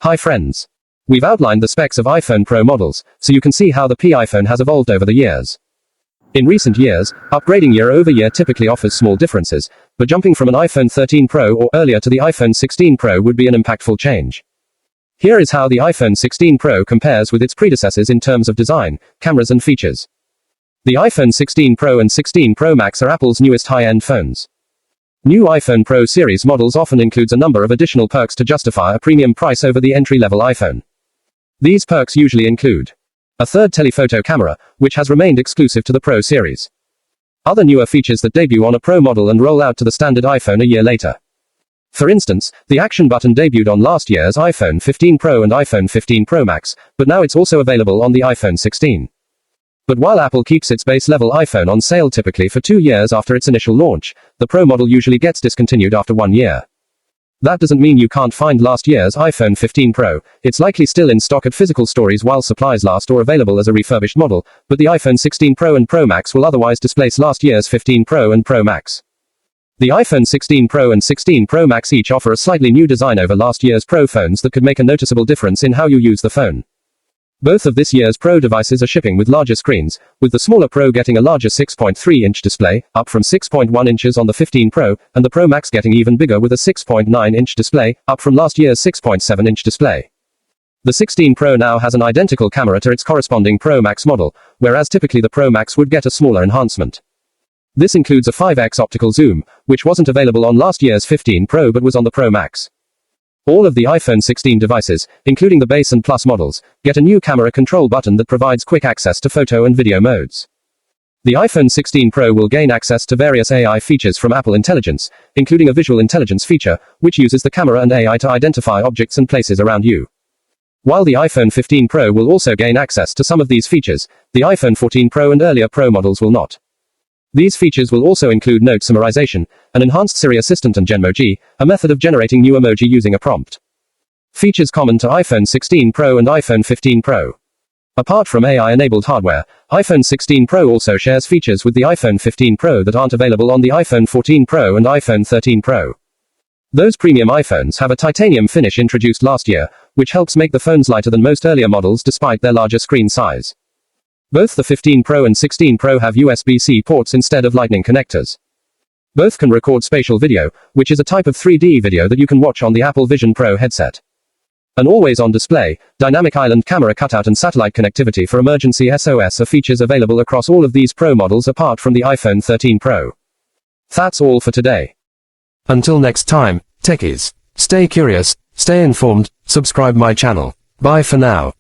Hi friends. We've outlined the specs of iPhone Pro models, so you can see how the iPhone has evolved over the years. In recent years, upgrading year over year typically offers small differences, but jumping from an iPhone 13 Pro or earlier to the iPhone 16 Pro would be an impactful change. Here is how the iPhone 16 Pro compares with its predecessors in terms of design, cameras and features. The iPhone 16 Pro and 16 Pro Max are Apple's newest high-end phones. New iPhone Pro series models often includes a number of additional perks to justify a premium price over the entry-level iPhone. These perks usually include a third telephoto camera, which has remained exclusive to the Pro series. Other newer features that debut on a Pro model and roll out to the standard iPhone a year later. For instance, the action button debuted on last year's iPhone 15 Pro and iPhone 15 Pro Max, but now it's also available on the iPhone 16. But while Apple keeps its base-level iPhone on sale typically for 2 years after its initial launch, the Pro model usually gets discontinued after 1 year. That doesn't mean you can't find last year's iPhone 15 Pro. It's likely still in stock at physical stores while supplies last or available as a refurbished model, but the iPhone 16 Pro and Pro Max will otherwise displace last year's 15 Pro and Pro Max. The iPhone 16 Pro and 16 Pro Max each offer a slightly new design over last year's Pro phones that could make a noticeable difference in how you use the phone. Both of this year's Pro devices are shipping with larger screens, with the smaller Pro getting a larger 6.3-inch display, up from 6.1 inches on the 15 Pro, and the Pro Max getting even bigger with a 6.9-inch display, up from last year's 6.7-inch display. The 16 Pro now has an identical camera to its corresponding Pro Max model, whereas typically the Pro Max would get a smaller enhancement. This includes a 5x optical zoom, which wasn't available on last year's 15 Pro but was on the Pro Max. All of the iPhone 16 devices, including the base and Plus models, get a new camera control button that provides quick access to photo and video modes. The iPhone 16 Pro will gain access to various AI features from Apple Intelligence, including a visual intelligence feature, which uses the camera and AI to identify objects and places around you. While the iPhone 15 Pro will also gain access to some of these features, the iPhone 14 Pro and earlier Pro models will not. These features will also include note summarization, an enhanced Siri Assistant and Genmoji, a method of generating new emoji using a prompt. Features common to iPhone 16 Pro and iPhone 15 Pro. Apart from AI-enabled hardware, iPhone 16 Pro also shares features with the iPhone 15 Pro that aren't available on the iPhone 14 Pro and iPhone 13 Pro. Those premium iPhones have a titanium finish introduced last year, which helps make the phones lighter than most earlier models despite their larger screen size. Both the 15 Pro and 16 Pro have USB-C ports instead of Lightning connectors. Both can record spatial video, which is a type of 3D video that you can watch on the Apple Vision Pro headset. An always-on display, dynamic island camera cutout and satellite connectivity for emergency SOS are features available across all of these Pro models apart from the iPhone 13 Pro. That's all for today. Until next time, techies, stay curious, stay informed, subscribe my channel. Bye for now.